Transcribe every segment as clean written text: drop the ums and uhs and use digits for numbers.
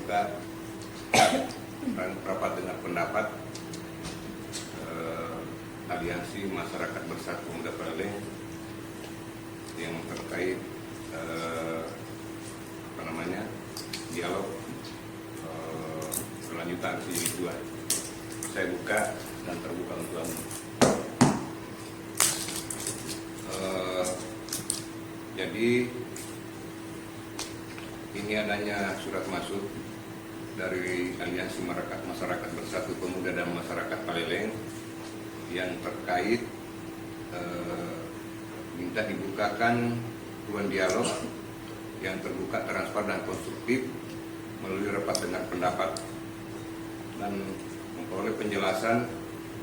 buka rapat dengar pendapat Aliansi Masyarakat Bersatu Pemuda Paleleng yang terkait dialog kelanjutan jilid 2. Saya buka dan terbuka untuk anda. Jadi ini adanya surat masuk dari Aliansi Masyarakat Bersatu Pemuda dan Masyarakat Paleleng yang terkait minta dibukakan ruang dialog yang terbuka, transparan dan konstruktif melalui rapat dengar pendapat dan memperoleh penjelasan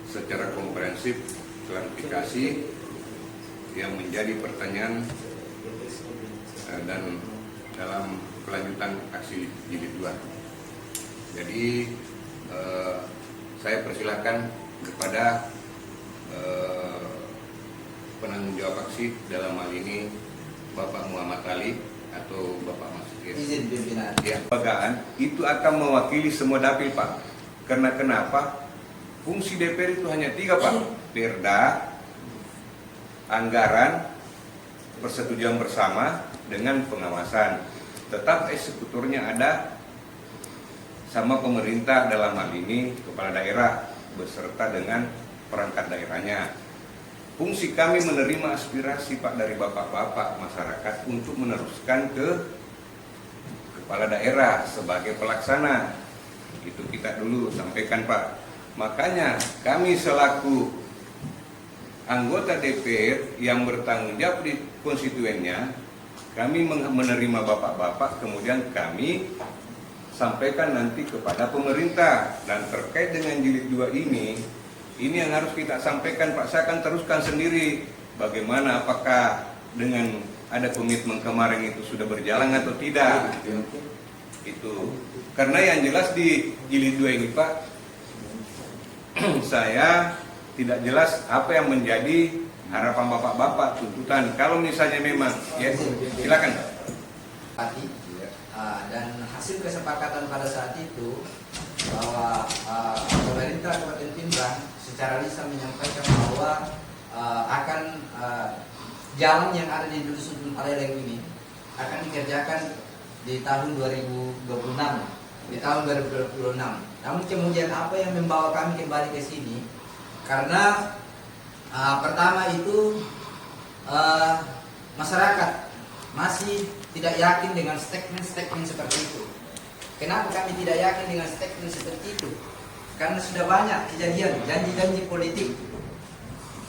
secara komprehensif, klarifikasi yang menjadi pertanyaan dan dalam kelanjutan aksi jilid 2. Jadi saya persilahkan kepada penanggung jawab aksi dalam hal ini Bapak Muhammad Ali atau Bapak Mas izin pimpinan. Ya, lembagaan itu akan mewakili semua dapil, Pak. Karena kenapa? Fungsi DPR itu hanya 3, Pak. Perda, anggaran, persetujuan bersama dengan pengawasan. Tetap eksekutornya ada sama pemerintah, dalam hal ini kepala daerah beserta dengan perangkat daerahnya. Fungsi kami menerima aspirasi, Pak, dari bapak-bapak masyarakat untuk meneruskan ke kepala daerah sebagai pelaksana. Itu kita dulu sampaikan, Pak. Makanya kami selaku anggota DPR yang bertanggung jawab di konstituennya, kami menerima bapak-bapak, kemudian kami sampaikan nanti kepada pemerintah. Dan terkait dengan jilid 2 ini yang harus kita sampaikan, Pak. Saya akan teruskan sendiri bagaimana, apakah dengan ada komitmen kemarin itu sudah berjalan atau tidak. Itu karena yang jelas di jilid 2 ini, Pak, saya tidak jelas apa yang menjadi harapan bapak-bapak, tuntutan. Kalau misalnya memang, ya silakan. Dan hasil kesepakatan pada saat itu bahwa pemerintah Kabupaten Pindrang secara lisan menyampaikan bahwa akan jalan yang ada di Dusun Paleleng ini akan dikerjakan di tahun 2026, di tahun 2026. Namun kemudian apa yang membawa kami kembali ke sini? Karena pertama itu masyarakat masih tidak yakin dengan statement-statement seperti itu. Kenapa kami tidak yakin dengan statement seperti itu? Karena sudah banyak kejadian janji-janji politik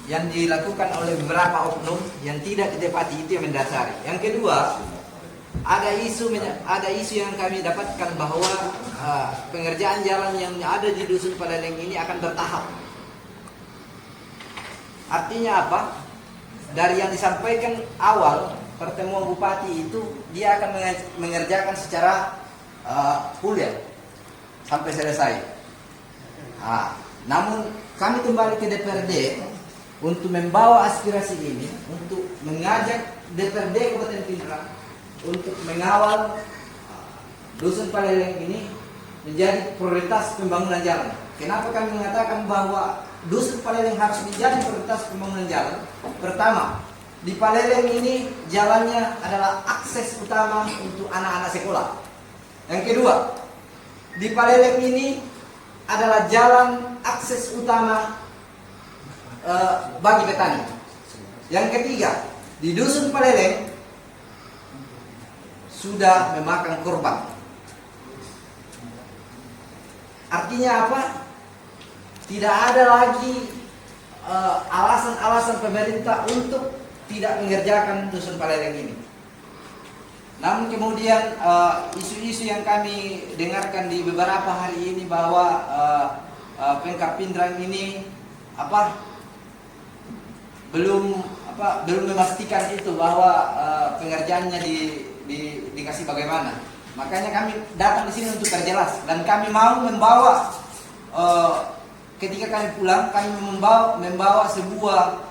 yang dilakukan oleh beberapa oknum yang tidak ditepati, itu yang mendasari. Yang kedua, ada isu yang kami dapatkan bahwa pengerjaan jalan yang ada di Dusun Paleleng ini akan bertahap. Artinya apa? Dari yang disampaikan awal pertemuan bupati itu, dia akan mengerjakan secara full ya, sampai selesai. Namun kami kembali ke DPRD untuk membawa aspirasi ini, untuk mengajak DPRD Kabupaten Pindrang untuk mengawal Dusun Paleleng ini menjadi prioritas pembangunan jalan. Kenapa kami mengatakan bahwa Dusun Paleleng harus menjadi prioritas pembangunan jalan? Pertama, di Paleleng ini jalannya adalah akses utama untuk anak-anak sekolah. Yang kedua, di Paleleng ini adalah jalan akses utama bagi petani. Yang ketiga, di Dusun Paleleng sudah memakan korban. Artinya apa? Tidak ada lagi alasan-alasan pemerintah untuk tidak mengerjakan Dusun Paleleng ini. Namun kemudian isu-isu yang kami dengarkan di beberapa hari ini bahwa Pemkab Pindrang ini belum memastikan itu bahwa pengerjaannya dikasih bagaimana. Makanya kami datang di sini untuk perjelas, dan kami mau membawa ketika kami pulang, kami membawa sebuah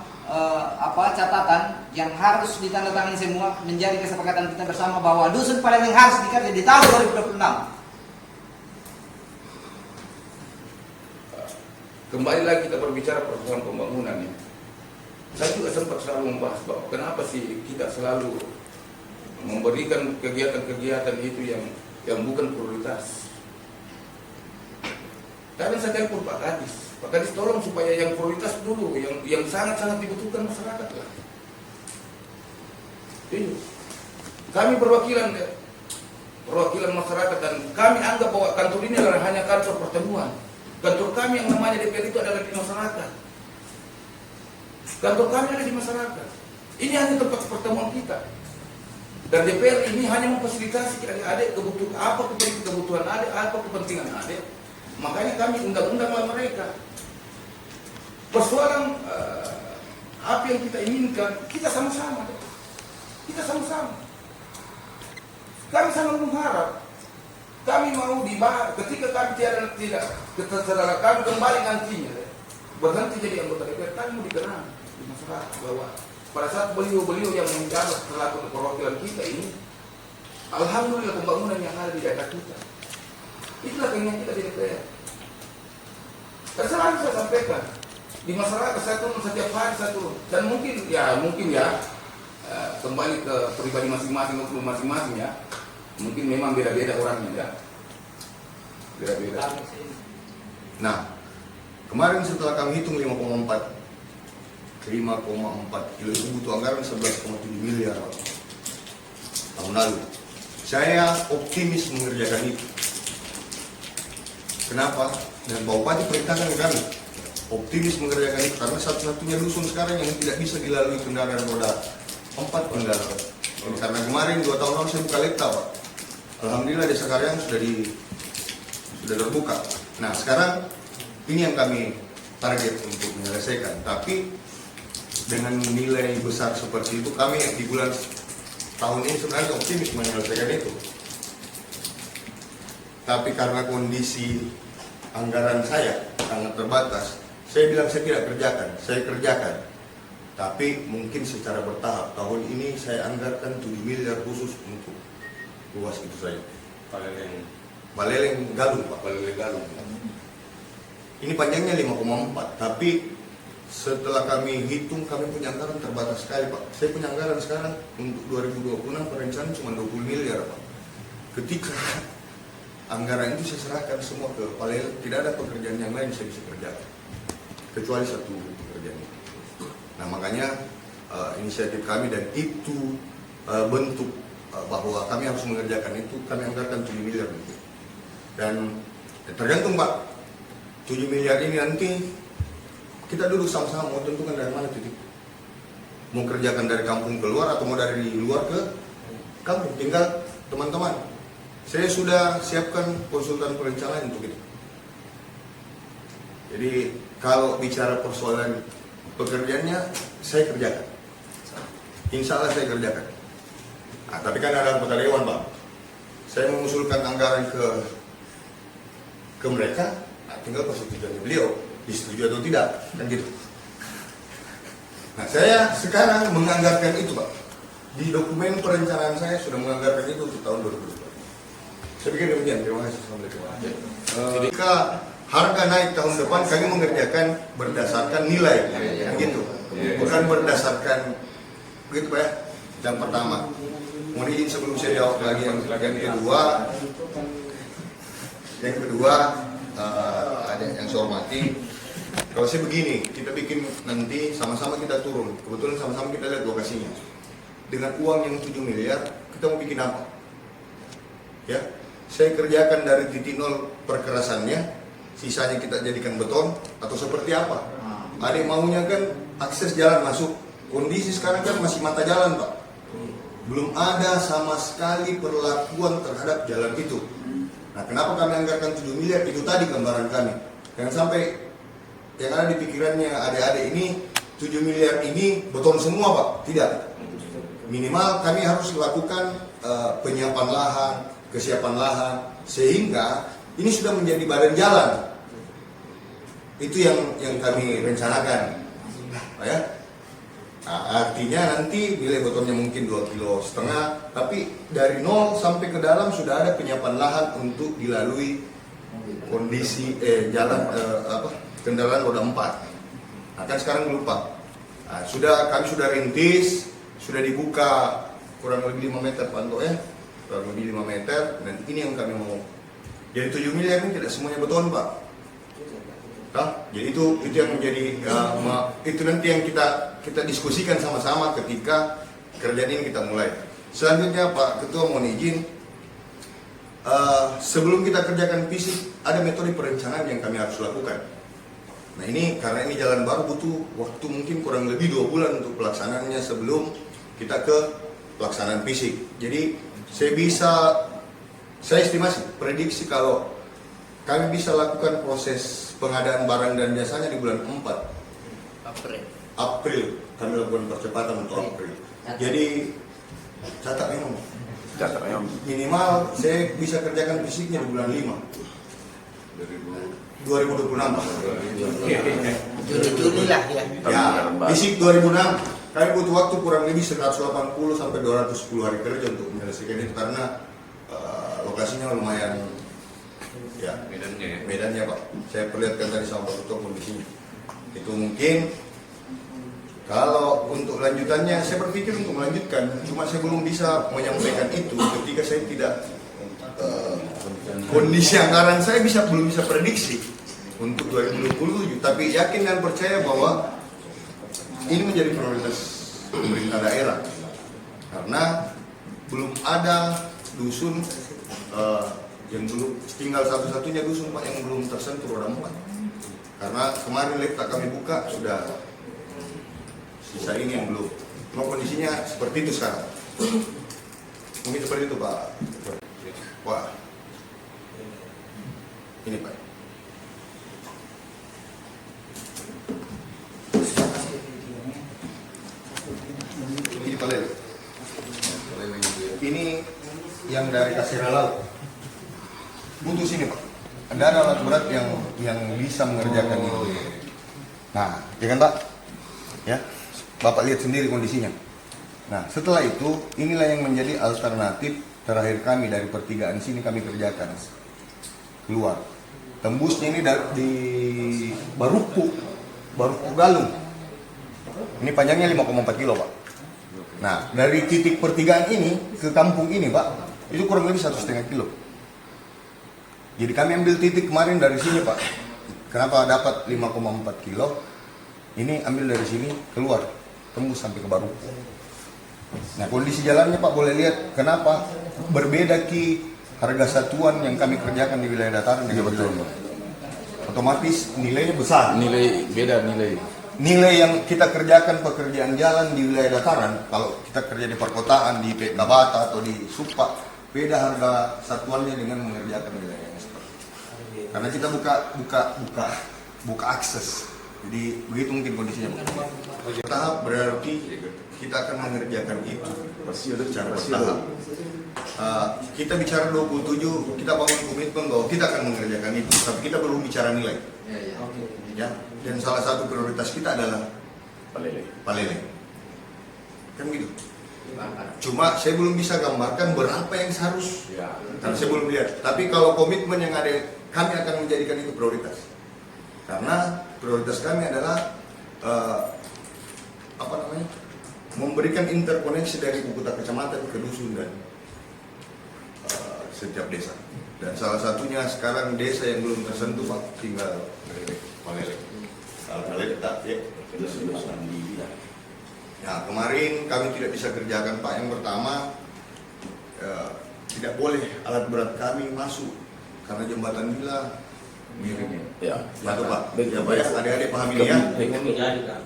catatan yang harus ditandatangani semua, menjadi kesepakatan kita bersama bahwa Dusun Paleleng harus dikerjakan di tahun 2026. kembali lagi kita berbicara persoalan pembangunan ya. Saya juga sempat selalu membahas bahwa kenapa sih kita selalu memberikan kegiatan-kegiatan itu yang bukan prioritas. Karena saya telepon Pak Kadis tolong supaya yang prioritas dulu, yang sangat-sangat dibutuhkan masyarakat lah. Ini kami perwakilan masyarakat dan kami anggap bahwa kantor ini adalah hanya kantor pertemuan. Kantor kami yang namanya DPR itu adalah di masyarakat. Kantor kami ada di masyarakat. Ini hanya tempat pertemuan kita. Dan DPR ini hanya memfasilitasi adik-adik kebutuhan adik, apa kepentingan adik. Makanya kami undang-undanglah mereka. Persoalan apa yang kita inginkan, kita sama-sama. Kita sama-sama. Kami sangat mengharap. Kami mau dibahas ketika kami tidak setelah kami kembali nantinya berhenti jadi anggota DPR, kami mau dikenal di masyarakat bahwa pada saat beliau-beliau yang menjabat selaku perwakilan kita ini, alhamdulillah pembangunan yang ada di daerah kita. Itulah keinginan kita di DPR. Dan selalu saya sampaikan di masyarakat saya turun setiap hari saya turun dan mungkin ya kembali ke pribadi masing-masing atau masing-masing ya. Mungkin memang beda-beda orangnya ya. Beda-beda. Nah, kemarin setelah kami hitung 5,4 kilo itu butuh anggaran 11,7 miliar tahun lalu. Saya optimis mengerjakan itu. Kenapa? Dan Pak Bupati perintahkan kami optimis mengerjakan itu karena satu-satunya dusun sekarang yang tidak bisa dilalui kendaraan roda 4 kendaraan. Karena kemarin 2 tahun lalu saya buka lekta, Pak. Alhamdulillah desa Karyang sudah terbuka. Nah sekarang ini yang kami target untuk menyelesaikan. Tapi dengan nilai besar seperti itu kami di bulan tahun ini sebenarnya optimis menyelesaikan itu. Tapi karena kondisi anggaran saya sangat terbatas, saya bilang saya tidak kerjakan, saya kerjakan. Tapi mungkin secara bertahap. Tahun ini saya anggarkan 7 miliar khusus untuk luas itu saja. Baleleng Galung, Pak. Baleleng Galung. Ini panjangnya 5,4, tapi setelah kami hitung kami punya anggaran terbatas sekali, Pak. Saya punya anggaran sekarang untuk 2026 perencanaan cuma 20 miliar, Pak. Ketika anggaran itu saya serahkan semua ke Baleleng, tidak ada pekerjaan yang lain saya bisa kerjakan kecuali satu pekerjaan itu. Nah makanya inisiatif kami dan itu bentuk bahwa kami harus mengerjakan itu, kami anggarkan 7 miliar gitu. Dan tergantung Pak, 7 miliar ini nanti kita duduk sama-sama mau tentukan dari mana titik. Mau kerjakan dari kampung keluar atau mau dari luar ke kampung, tinggal teman-teman. Saya sudah siapkan konsultan perencanaan untuk itu. Jadi kalau bicara persoalan pekerjaannya saya kerjakan. Insya Allah saya kerjakan. Nah, tapi kan ada anggota dewan, Pak. Saya mengusulkan anggaran ke mereka, nah, tinggal persetujuan beliau, disetujui atau tidak, kan gitu. Nah, saya sekarang menganggarkan itu, Pak. Di dokumen perencanaan saya sudah menganggarkan itu untuk tahun 2020. Saya pikir demikian. Terima kasih. Jika harga naik tahun depan, kami mengerjakan berdasarkan nilai, begitu, bukan berdasarkan begitu, Pak ya. Yang pertama. Mohon izin sebelum saya jawab lagi yang kedua, ada yang saya hormati. Kalau saya begini, kita bikin nanti sama-sama kita turun. Kebetulan sama-sama kita lihat lokasinya. Dengan uang yang 7 miliar, kita mau bikin apa? Ya, saya kerjakan dari titik nol perkerasannya, sisanya kita jadikan beton atau seperti apa? Adik maunya kan akses jalan masuk. Kondisi sekarang kan masih mata jalan, Pak. Belum ada sama sekali perlakuan terhadap jalan itu. Nah, kenapa kami anggarkan 7 miliar? Itu tadi gambaran kami. Jangan sampai yang ada di pikirannya adik-adik ini 7 miliar ini beton semua, Pak. Tidak. Minimal kami harus lakukan penyiapan lahan, kesiapan lahan, sehingga ini sudah menjadi badan jalan. Itu yang kami rencanakan, Pak ya. Nah, artinya nanti nilai betonnya mungkin 2,5 kilo, tapi dari nol sampai ke dalam sudah ada penyiapan lahan untuk dilalui kondisi jalan kendaraan roda 4. Nah, kan sekarang lupa. Nah, kami sudah rintis, sudah dibuka kurang lebih 5 meter Pak Anto ya, kurang lebih 5 meter, dan ini yang kami mau. Jadi 7 miliar ini tidak semuanya beton Pak. Nah, jadi itu yang menjadi itu nanti yang kita diskusikan sama-sama ketika kerjaan ini kita mulai. Selanjutnya Pak Ketua mohon izin, sebelum kita kerjakan fisik ada metode perencanaan yang kami harus lakukan. Nah ini karena ini jalan baru butuh waktu mungkin kurang lebih 2 bulan untuk pelaksanaannya sebelum kita ke pelaksanaan fisik. Jadi saya estimasi, prediksi kalau kami bisa lakukan proses pengadaan barang dan jasanya di bulan 4 April kami lakukan percepatan untuk April. Jadi catat memang minimal saya bisa kerjakan fisiknya di bulan 5 2026 Pak. Juni lah ya. Ya, fisik 2006 kami butuh waktu kurang lebih 180 sampai 210 hari kerja untuk menyelesaikan itu karena lokasinya lumayan ya medannya Pak. Saya perlihatkan tadi sama Pak Ketua kondisinya. Itu mungkin kalau untuk lanjutannya saya berpikir untuk melanjutkan, cuma saya belum bisa menyampaikan itu ketika saya tidak kondisi anggaran saya belum bisa prediksi untuk 2027, tapi yakin dan percaya bahwa ini menjadi prioritas pemerintah daerah karena belum ada dusun yang belum, tinggal satu-satunya dusun Pak yang belum tersentuh roda 4 karena kemarin laptop kami buka sudah sisa ini yang belum. Cuma kondisinya seperti itu sekarang. Mungkin seperti itu Pak. Wah, ini Pak. Ini Pak Lele. Ini yang dari Kasira Laut. Butuh sini Pak. Ada alat berat yang bisa mengerjakan itu. Nah, ya kan Pak? Ya. Bapak lihat sendiri kondisinya. Nah, setelah itu inilah yang menjadi alternatif terakhir kami dari pertigaan sini kami kerjakan. Keluar. Tembusnya ini di Barupu Galung. Ini panjangnya 5,4 kilo, Pak. Nah, dari titik pertigaan ini ke kampung ini, Pak, itu kurang lebih 1,5 kilo. Jadi kami ambil titik kemarin dari sini, Pak. Kenapa dapat 5,4 kilo? Ini ambil dari sini keluar, tembus sampai ke Barupu. Nah, kondisi jalannya Pak boleh lihat kenapa berbeda harga satuan yang kami kerjakan di wilayah dataran dengan betul. Otomatis nilainya besar. Nilai yang kita kerjakan pekerjaan jalan di wilayah dataran, kalau kita kerja di perkotaan, di Tabata atau di Supa, beda harga satuannya dengan mengerjakan wilayah yang seperti itu. Karena kita buka akses. Jadi begitu mungkin kondisinya. Tahap berarti kita akan mengerjakan itu secara bertahap. Kita bicara 27, kita bangun komitmen bahwa kita akan mengerjakan itu, tapi kita belum bicara nilai. Ya, dan salah satu prioritas kita adalah Palele. Kan gitu. Cuma saya belum bisa gambarkan berapa yang seharus, karena saya belum lihat. Tapi kalau komitmen yang ada, kami akan menjadikan itu prioritas. Karena prioritas kami adalah memberikan interkoneksi dari ibu kota kecamatan ke dusun dan setiap desa. Dan salah satunya sekarang desa yang belum tersentuh Pak, tinggal Palele. Kalau Palele tak ya. Nah, kemarin kami tidak bisa kerjakan Pak. Yang pertama tidak boleh alat berat kami masuk karena jembatan Bila miring. Ya, itu Pak. Ya Pak ya, adik-adik paham ini ya.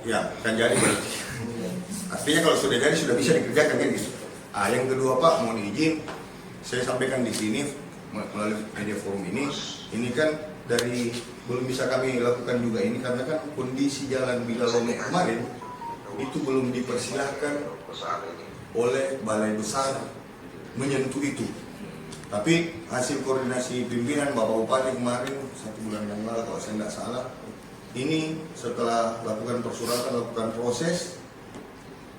Ya, kan jadi berarti. Artinya kalau sudah jadi sudah bisa dikerjakan kan gitu. Yang kedua Pak, mohon izin saya sampaikan di sini melalui media forum ini kan dari belum bisa kami lakukan juga ini karena kan kondisi jalan Bila Lomek kemarin itu belum dipersilahkan oleh balai besar menyentuh itu. Tapi hasil koordinasi pimpinan Bapak Bupati kemarin 1 bulan yang lalu kalau saya tidak salah, ini setelah lakukan persuratan, lakukan proses,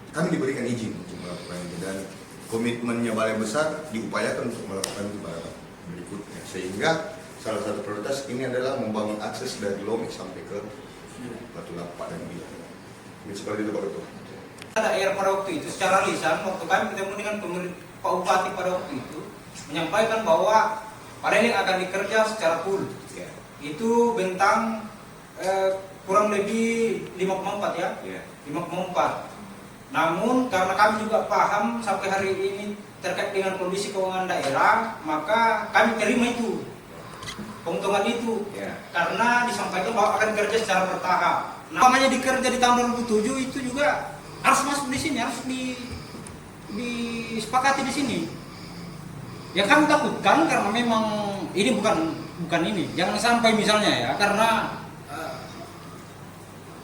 kami diberikan izin untuk melakukan itu dan komitmennya balai besar diupayakan untuk melakukan itu pada berikutnya. Sehingga salah satu prioritas ini adalah membangun akses dari Lomik sampai ke Batu Lapak dan Biak. Seperti itu Pak Ketua. Daerah pada waktu itu secara lisan waktu kami ketemu dengan Pak Bupati pada waktu itu menyampaikan bahwa Paleling akan dikerja secara full. Itu bentang kurang lebih 5,4 ya. 5,4. Namun karena kami juga paham sampai hari ini terkait dengan kondisi keuangan daerah, maka kami terima itu keuntungan itu karena disampaikan bahwa akan kerja secara bertahap. Namanya dikerja di tahun 2007 itu juga harus masuk di sini, harus disepakati di sini. Yang kami takutkan karena memang ini bukan ini. Jangan sampai misalnya ya, karena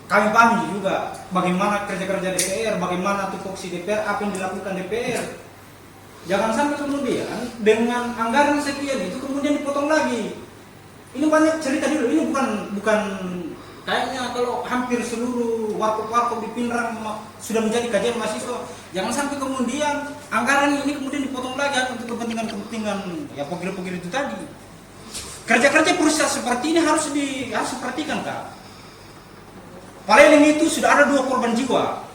kami paham juga bagaimana kerja-kerja DPR, bagaimana tupoksi DPR, apa yang dilakukan DPR. Jangan sampai kemudian dengan anggaran sekian itu kemudian dipotong lagi. Ini banyak cerita dulu. Ini bukan kayaknya kalau hampir seluruh warkop-warkop di Pinrang sudah menjadi kajian mahasiswa. Jangan sampai kemudian anggaran ini kemudian dipotong lagi untuk kepentingan ya pokir-pokir itu tadi. Kerja-kerja perusahaan seperti ini harus diperhatikan, Kak. Paleling itu sudah ada 2 korban jiwa.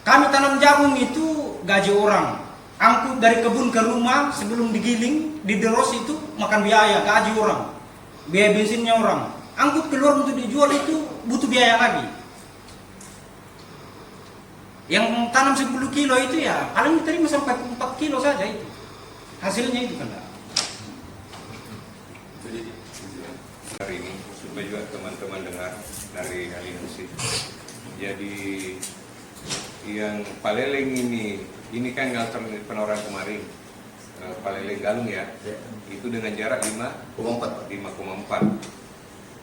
Kami tanam jagung itu gaji orang, angkut dari kebun ke rumah sebelum digiling, dideros itu makan biaya, gaji orang, biaya bensinnya orang. Angkut keluar untuk dijual itu butuh biaya lagi. Yang tanam 10 kilo itu ya paling diterima sampai 4 kilo saja itu. Hasilnya itu kan. Hari ini supaya juga teman-teman dengar dari aliansi. Jadi yang Paleling ini kan alternatif penoran kemarin Paleling Galung ya. Itu dengan jarak 5,4.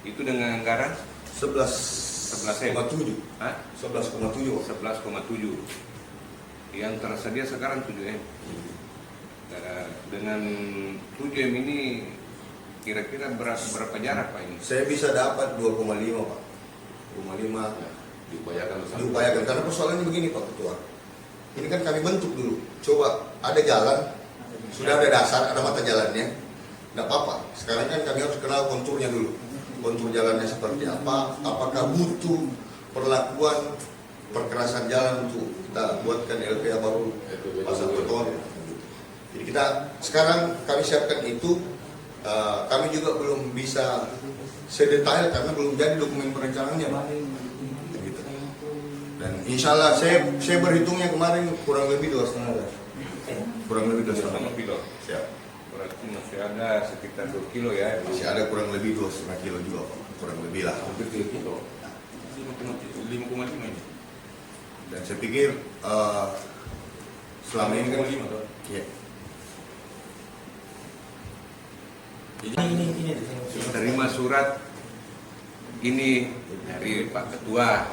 Itu dengan anggaran 11,7. 11,7. Yang tersedia sekarang 7M. Dengan 7M ini kira-kira berapa jarak Pak ini? Saya bisa dapat 2,5 Pak. 2,5 diupayakan karena persoalannya begini Pak Ketua. Ini kan kami bentuk dulu. Coba ada jalan, sudah ada dasar, ada mata jalannya, nggak apa-apa. Sekarang kan kami harus kenal konturnya dulu. Kontur jalannya seperti apa? Apakah butuh perlakuan perkerasan jalan untuk kita buatkan LPA baru pasal beton? Jadi kita sekarang kami siapkan itu. Kami juga belum bisa sedetail karena belum jadi dokumen perencanaannya Pak. Gitu. Dan insya Allah saya berhitungnya kemarin kurang lebih 2,5. Kurang lebih 2,5 kilo. Siap. Berarti masih ada sekitar 2 kilo ya. Masih ada kurang lebih 2,5 kilo juga Pak. Kurang lebih lah. Hampir 3 kilo. 5,5 ini. Dan saya pikir selama ini kan ya. Terima surat ini dari Pak Ketua.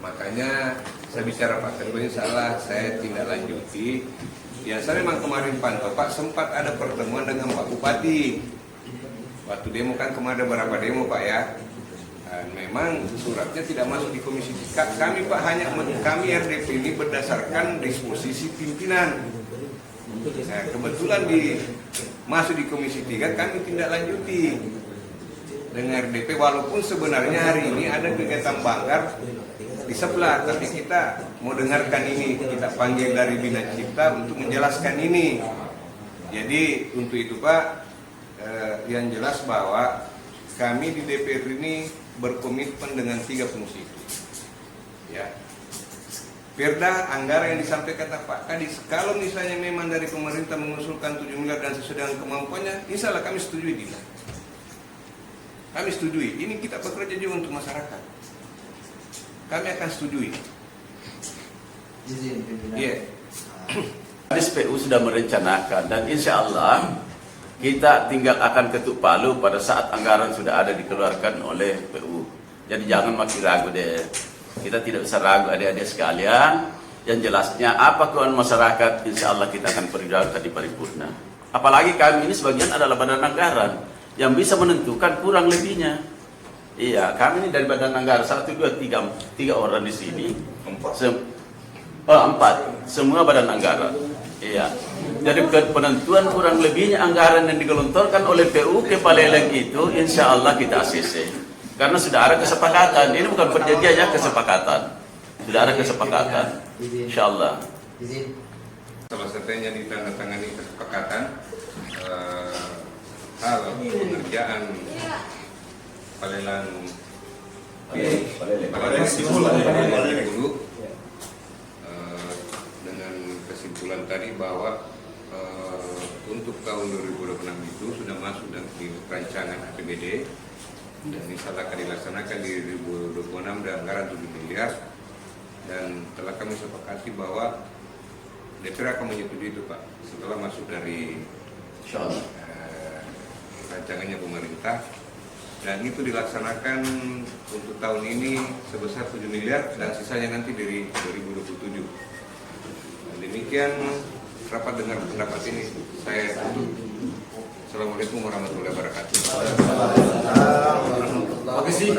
Makanya saya bicara Pak Ketua ini salah, saya tindak lanjuti. Ya saya memang kemarin pantau Pak, sempat ada pertemuan dengan Pak Bupati. Waktu demo kan kemarin ada beberapa demo Pak ya. Dan memang suratnya tidak masuk di komisi. Kami Pak kami RDP ini berdasarkan disposisi pimpinan. Nah, kebetulan masuk di komisi 3 kami tindak lanjuti dengan RDP walaupun sebenarnya hari ini ada kegiatan banggar di sebelah, tapi kita mau dengarkan ini, kita panggil dari Bina Cipta untuk menjelaskan ini. Jadi untuk itu Pak, yang jelas bahwa kami di DPR ini berkomitmen dengan 3 fungsi itu. Ya. Perda anggaran yang disampaikan Pak Kadis, kalau misalnya memang dari pemerintah mengusulkan 7 miliar dan sesuai dengan kemampuannya, insya Allah kami setujui tidak. Kami setujui. Ini kita bekerja juga untuk masyarakat. Kami akan setujui. Iya. SPU sudah merencanakan dan insya Allah kita tinggal akan ketuk palu pada saat anggaran sudah ada dikeluarkan oleh PU. Jadi jangan makin ragu deh. Kita tidak usah ragu adik-adik sekalian. Yang jelasnya apa keluhan masyarakat, insya Allah kita akan perjuangkan di paripurna. Apalagi kami ini sebagian adalah badan anggaran yang bisa menentukan kurang lebihnya. Iya, kami ini dari badan anggaran 1, 2, 3 orang di sini. 4. Semua badan anggaran. Iya. Jadi penentuan kurang lebihnya anggaran yang digelontorkan oleh PU ke Palembang itu insya Allah kita ACC. Karena sudah ada kesepakatan. Ini bukan perjanjian ya, kesepakatan. Sudah ada kesepakatan. Insya Allah. Izin. Salah satunya ditandatangani kesepakatan hal pengerjaan Palelan dengan kesimpulan tadi bahwa untuk tahun 2026 itu sudah masuk di rancangan APBD dan insya Allah akan dilaksanakan di 2026 dan anggaran 7 miliar, dan telah kami sepakati bahwa DPR akan menyetujui itu Pak setelah masuk dari rancangannya pemerintah, dan itu dilaksanakan untuk tahun ini sebesar 7 miliar dan sisanya nanti dari 2027. Dan demikian rapat dengar pendapat ini saya tutup. Assalamualaikum warahmatullahi wabarakatuh. Terima kasih.